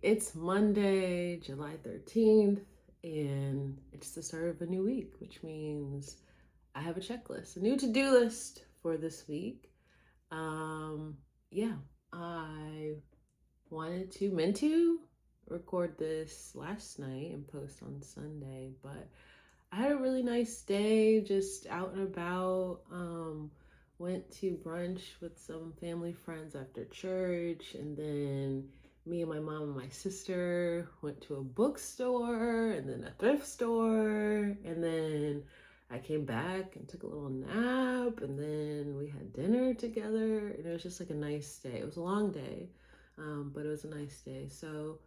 It's Monday, July 13th, and it's the start of a new week, which means I have a checklist, a new to-do list for this week. Um, yeah, I meant to record this last night and post on Sunday, but I had a really nice day just out and about. Went to brunch with some family friends after church, and then me and my mom and my sister went to a bookstore and then a thrift store, and then I came back and took a little nap, and then we had dinner together, and it was just like a nice day. It was a long day, but it was a nice day. So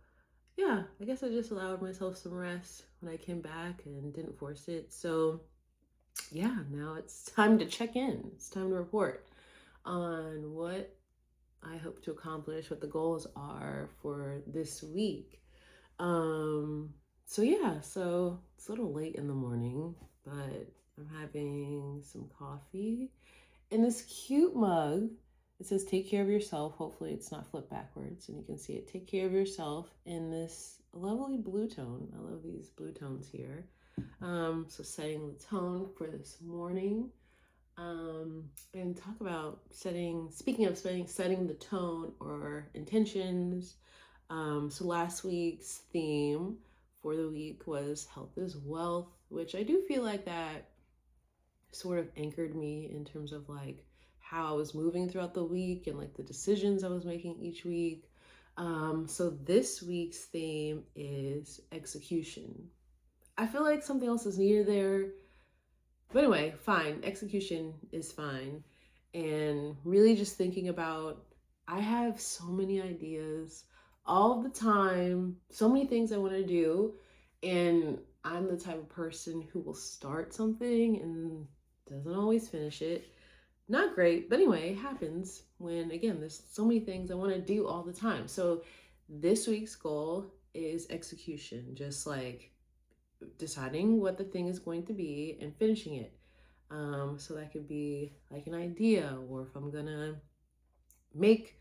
yeah, I guess I just allowed myself some rest when I came back and didn't force it. So, yeah, now it's time to check in. It's time to report on what I hope to accomplish, what the goals are for this week. Um, so it's a little late in the morning, but I'm having some coffee in this cute mug. It says take care of yourself. Hopefully it's not flipped backwards and you can see it. Take care of yourself in this lovely blue tone. I love these blue tones here. So setting the tone for this morning. And talk about speaking of setting the tone or intentions. So last week's theme for the week was health is wealth, which I do feel like that sort of anchored me in terms of like how I was moving throughout the week and like the decisions I was making each week. So this week's theme is execution. I feel like something else is needed there. But anyway, fine. Execution is fine. And really just thinking about, I have so many ideas all the time, so many things I want to do. And I'm the type of person who will start something and doesn't always finish it. Not great, but anyway, it happens when, again, there's so many things I want to do all the time. So this week's goal is execution, just like deciding what the thing is going to be and finishing it. So that could be like an idea, or if I'm gonna make,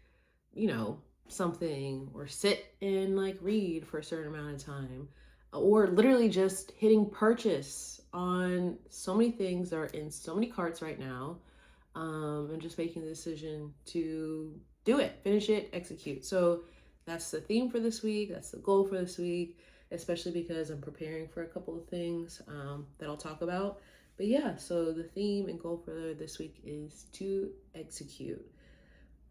something, or sit and like read for a certain amount of time, or literally just hitting purchase on so many things that are in so many carts right now, and just making the decision to do it, finish it, execute. So that's the theme for this week. That's the goal for this week, especially because I'm preparing for a couple of things that I'll talk about. But yeah, so the theme and goal for this week is to execute.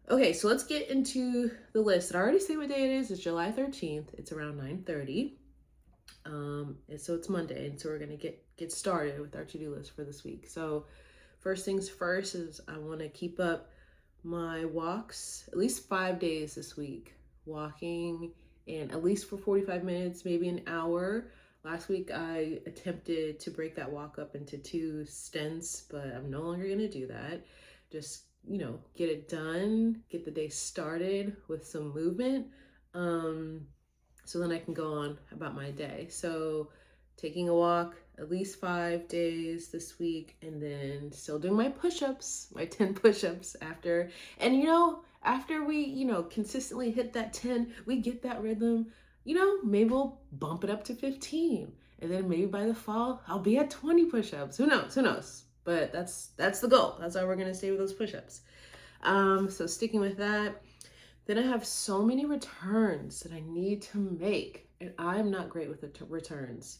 Okay, so let's get into the list. Did I already say what day it is? It's July 13th. It's around 9:30. And so it's Monday, and so we're gonna get started with our to-do list for this week. So first things first is I want to keep up my walks at least 5 days this week, walking, and at least for 45 minutes, maybe an hour. Last week I attempted to break that walk up into two stints, but I'm no longer going to do that. Just, get it done, get the day started with some movement. So then I can go on about my day. So taking a walk at least 5 days this week, and then still doing my push-ups, my 10 push-ups after. And after we, consistently hit that 10, we get that rhythm, maybe we'll bump it up to 15. And then maybe by the fall, I'll be at 20 push-ups. Who knows? Who knows? But that's the goal. That's how we're gonna stay with those push-ups. So sticking with that. Then I have so many returns that I need to make, and I'm not great with the returns.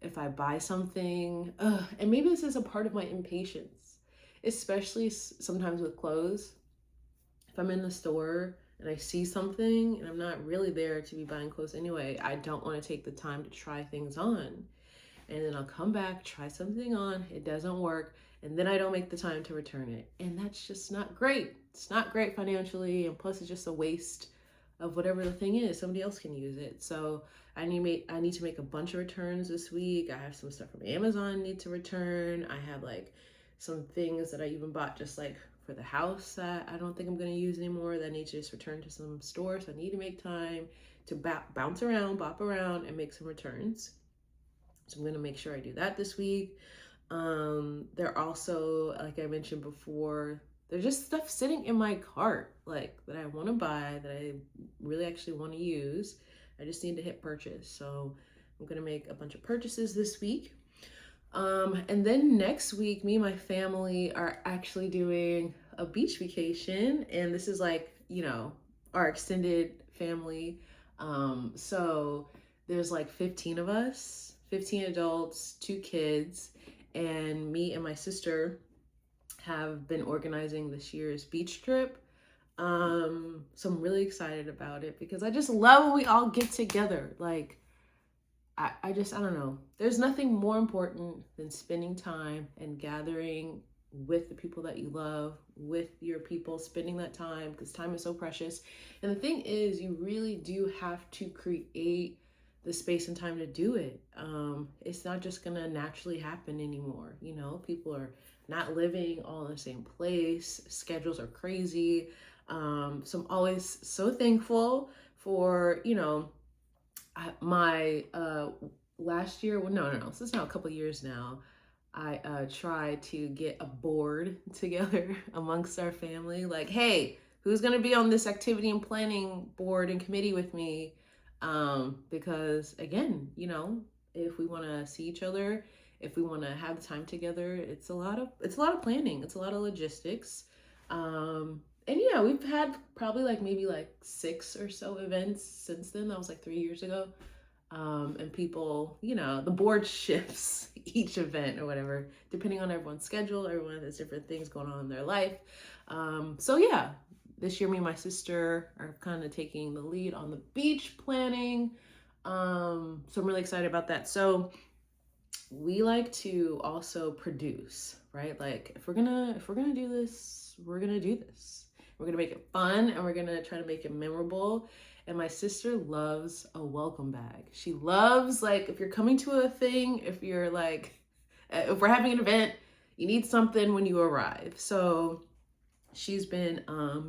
If I buy something, and maybe this is a part of my impatience, especially sometimes with clothes. If I'm in the store and I see something and I'm not really there to be buying clothes anyway, I don't want to take the time to try things on. And then I'll come back, try something on, it doesn't work, and then I don't make the time to return it. And that's just not great. It's not great financially, and plus it's just a waste of whatever the thing is. Somebody else can use it. So I need to make a bunch of returns this week. I have some stuff from Amazon I need to return. I have like some things that I even bought just like for the house that I don't think I'm going to use anymore that I need to just return to some store. So I need to make time to bounce around, bop around, and make some returns. So I'm going to make sure I do that this week. There also, like I mentioned before, there's just stuff sitting in my cart, like that I want to buy, that I really actually want to use. I just need to hit purchase. So I'm gonna make a bunch of purchases this week. And then next week, me and my family are actually doing a beach vacation, and this is like, our extended family. So there's like 15 of us, 15 adults, 2 kids, and me and my sister have been organizing this year's beach trip. So I'm really excited about it because I just love when we all get together. Like, I don't know. There's nothing more important than spending time and gathering with the people that you love, with your people, spending that time because time is so precious. And the thing is, you really do have to create the space and time to do it. It's not just gonna naturally happen anymore. People are not living all in the same place. Schedules are crazy. So I'm always so thankful for, my last year, well, no, this is now a couple years now. I tried to get a board together amongst our family, like, hey, who's gonna be on this activity and planning board and committee with me? Because again, if we want to see each other, if we want to have the time together, it's a lot of planning, it's a lot of logistics. And yeah, we've had probably maybe 6 or so events since then. That was 3 years ago. And people, the board shifts each event or whatever, depending on everyone's schedule. Everyone has different things going on in their life. So yeah, this year me and my sister are kind of taking the lead on the beach planning. So I'm really excited about that. So we like to also produce, right? Like if we're gonna do this, we're gonna do this. We're gonna make it fun and we're gonna try to make it memorable. And my sister loves a welcome bag. She loves, if you're coming to a thing, if we're having an event, you need something when you arrive. So she's been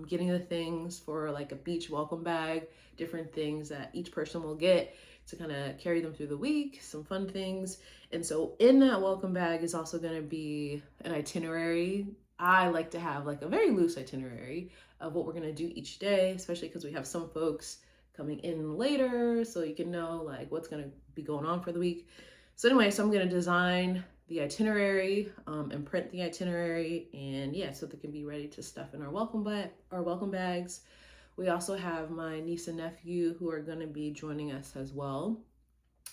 getting the things for a beach welcome bag, different things that each person will get to kind of carry them through the week, some fun things. And so in that welcome bag is also going to be an itinerary. I like to have a very loose itinerary of what we're going to do each day, especially because we have some folks coming in later, so you can know what's going to be going on for the week. So anyway, so I'm going to design the itinerary and print the itinerary, and yeah, so they can be ready to stuff in our welcome bags. We also have my niece and nephew who are going to be joining us as well,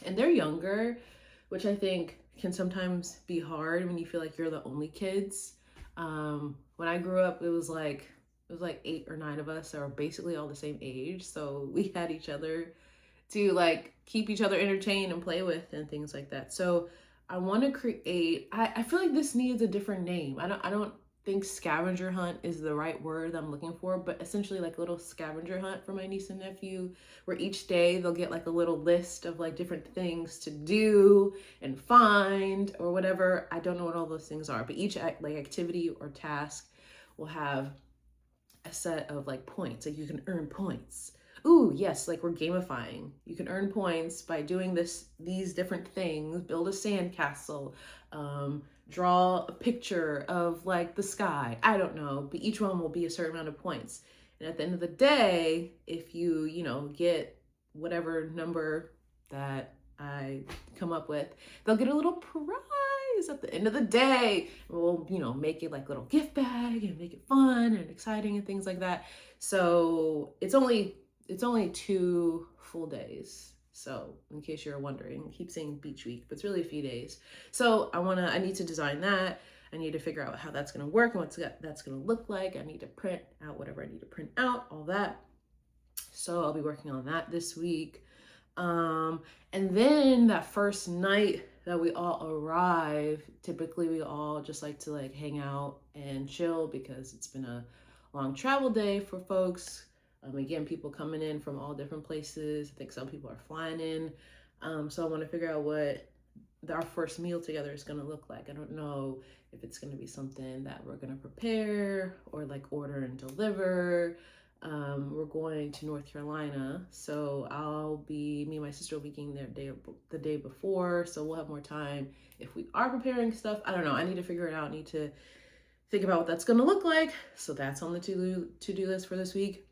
and they're younger, which I think can sometimes be hard when you feel like you're the only kids. When I grew up, it was 8 or 9 of us that were basically all the same age, so we had each other to keep each other entertained and play with and things like that. So I want to create, I feel like this needs a different name. I don't think scavenger hunt is the right word I'm looking for, but essentially a little scavenger hunt for my niece and nephew, where each day they'll get a little list of different things to do and find or whatever. I don't know what all those things are, but each activity or task will have a set of points. You can earn points. Ooh, yes, we're gamifying. You can earn points by doing these different things. Build a sandcastle, draw a picture of the sky. I don't know, but each one will be a certain amount of points. And at the end of the day, if you, get whatever number that I come up with, they'll get a little prize at the end of the day. We'll, make it little gift bag and make it fun and exciting and things like that. So it's only 2 full days. So in case you're wondering, I keep saying beach week, but it's really a few days. So I need to design that. I need to figure out how that's going to work and that's going to look like. I need to print out whatever I need to print out, all that. So I'll be working on that this week. And then that first night that we all arrive, typically we all just like to hang out and chill because it's been a long travel day for folks. Again, people coming in from all different places. I think some people are flying in. So I want to figure out what our first meal together is going to look like. I don't know if it's going to be something that we're going to prepare or order and deliver. We're going to North Carolina, so me and my sister will be getting there the day before, so we'll have more time if we are preparing stuff. I don't know. I need to figure it out. I need to think about what that's going to look like. So that's on the to-do list for this week.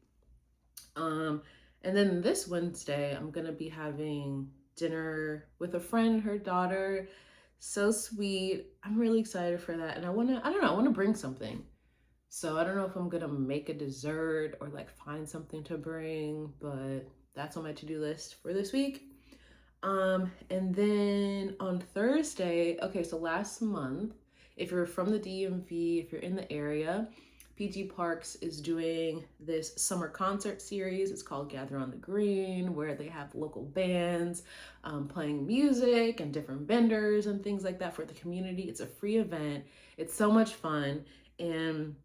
And then this Wednesday, I'm gonna be having dinner with a friend, her daughter. So sweet. I'm really excited for that. And I don't know, I wanna bring something. So I don't know if I'm gonna make a dessert or like find something to bring, but that's on my to-do list for this week. And then on Thursday, okay, so last month, if you're from the DMV, if you're in the area, PG Parks is doing this summer concert series. It's called Gather on the Green, where they have local bands playing music and different vendors and things like that for the community. It's a free event. It's so much fun. And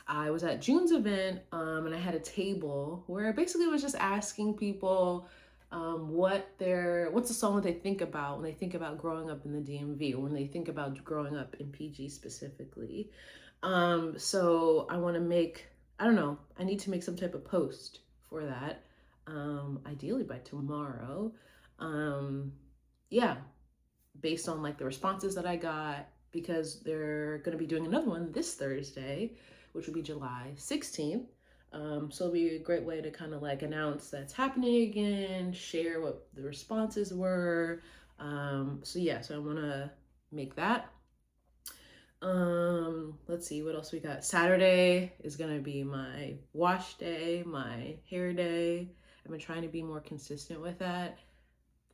I was at June's event and I had a table where I basically was just asking people what's a song that they think about when they think about growing up in the DMV or when they think about growing up in PG specifically. So I want to make, I don't know, I need to make some type of post for that, ideally by tomorrow. Um, yeah, based on like the responses that I got, because they're going to be doing another one this Thursday, which will be July 16th. So it'll be a great way to kind of like announce that's happening again, share what the responses were. So yeah, so I want to make that. Let's see what else we got. Saturday is gonna be my wash day, my hair day. I've been trying to be more consistent with that.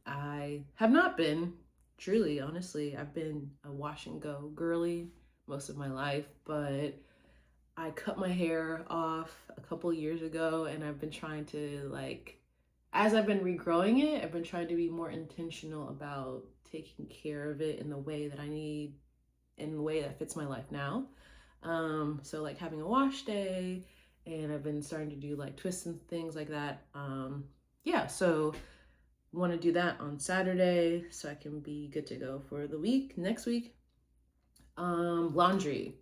I have not been, truly, honestly. I've been a wash and go girly most of my life, but I cut my hair off a couple years ago and I've been trying to like, as I've been regrowing it, I've been trying to be more intentional about taking care of it in the way that I need, in the way that fits my life now. So like having a wash day, and I've been starting to do like twists and things like that. Yeah, so want to do that on Saturday so I can be good to go for the week, next week. Laundry.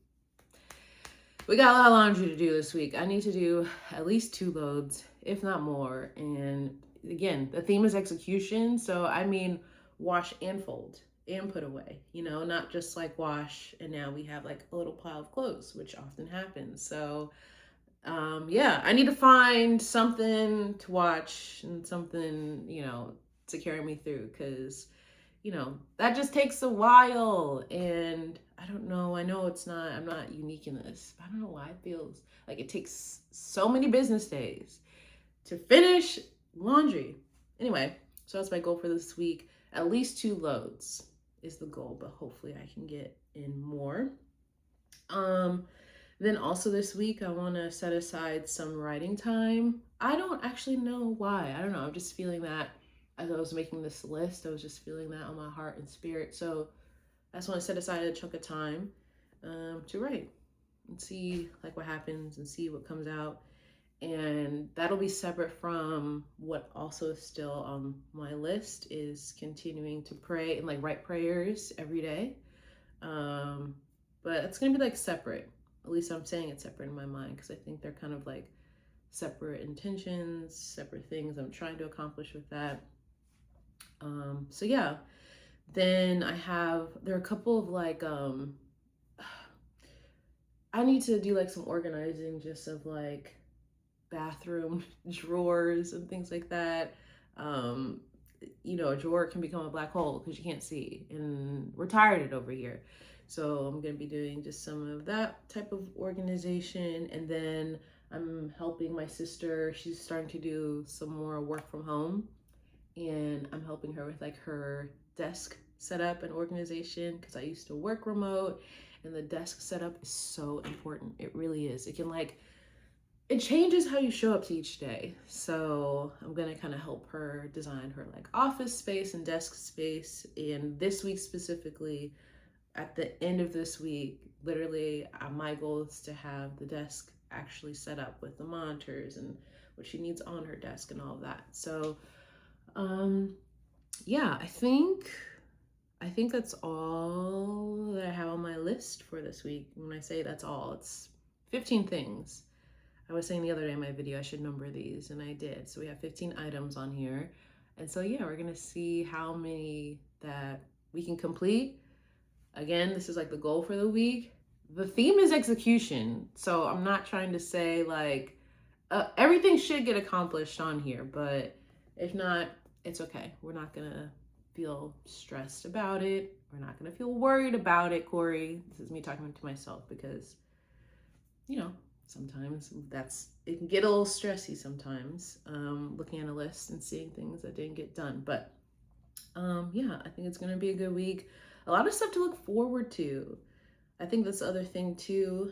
We got a lot of laundry to do this week. I need to do at least 2 loads, if not more. And again, the theme is execution. So I mean, wash and fold and put away, you know, not just like wash and now we have like a little pile of clothes, which often happens. So yeah, I need to find something to watch and something, you know, to carry me through, because you know, that just takes a while. And I don't know, I know I'm not unique in this, but I don't know why it feels like it takes so many business days to finish laundry. Anyway, so that's my goal for this week. At least 2 loads is the goal, but hopefully I can get in more. Then also this week, I want to set aside some writing time. I don't actually know why. I don't know. I'm just feeling that as I was making this list. I was just feeling that on my heart and spirit. So I just want to set aside a chunk of time to write and see like what happens and see what comes out. And that'll be separate from what also is still on my list is continuing to pray and like write prayers every day. But it's gonna be like separate. At least I'm saying it's separate in my mind because I think they're kind of like separate intentions, separate things I'm trying to accomplish with that. So yeah. Then there are a couple of like I need to do like some organizing just of like bathroom drawers and things like that. Um, you know, a drawer can become a black hole because you can't see, and we're tired of it over here. So I'm going to be doing just some of that type of organization. And then I'm helping my sister. She's starting to do some more work from home, and I'm helping her with like her desk setup and organization because I used to work remote, and the desk setup is so important. It really is. It changes how you show up to each day. So I'm gonna kind of help her design her like office space and desk space. And this week specifically, at the end of this week, literally my goal is to have the desk actually set up with the monitors and what she needs on her desk and all of that. So yeah, I think that's all that I have on my list for this week. When I say that's all, it's 15 things. I was saying the other day in my video I should number these, and I did. So we have 15 items on here. And so yeah, we're gonna see how many that we can complete. Again, this is like the goal for the week. The theme is execution. So I'm not trying to say like everything should get accomplished on here, but if not, it's okay. We're not gonna feel stressed about it. We're not gonna feel worried about it, Corey. This is me talking to myself because, you know, sometimes it can get a little stressy sometimes, looking at a list and seeing things that didn't get done. But yeah, I think it's gonna be a good week. A lot of stuff to look forward to. I think that's the other thing too,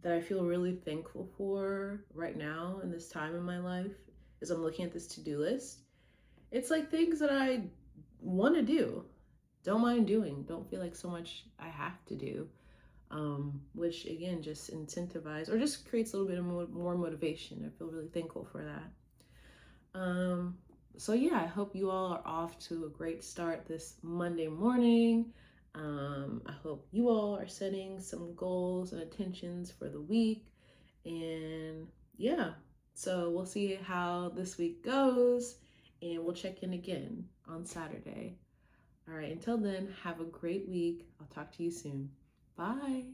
that I feel really thankful for right now in this time in my life is I'm looking at this to-do list. It's like things that I want to do, don't mind doing, don't feel like so much I have to do, which again just incentivize or just creates a little bit of more motivation. I feel really thankful for that. So yeah, I hope you all are off to a great start this Monday morning. I hope you all are setting some goals and intentions for the week. And yeah, so we'll see how this week goes and we'll check in again on Saturday. All right, until then, have a great week. I'll talk to you soon. Bye.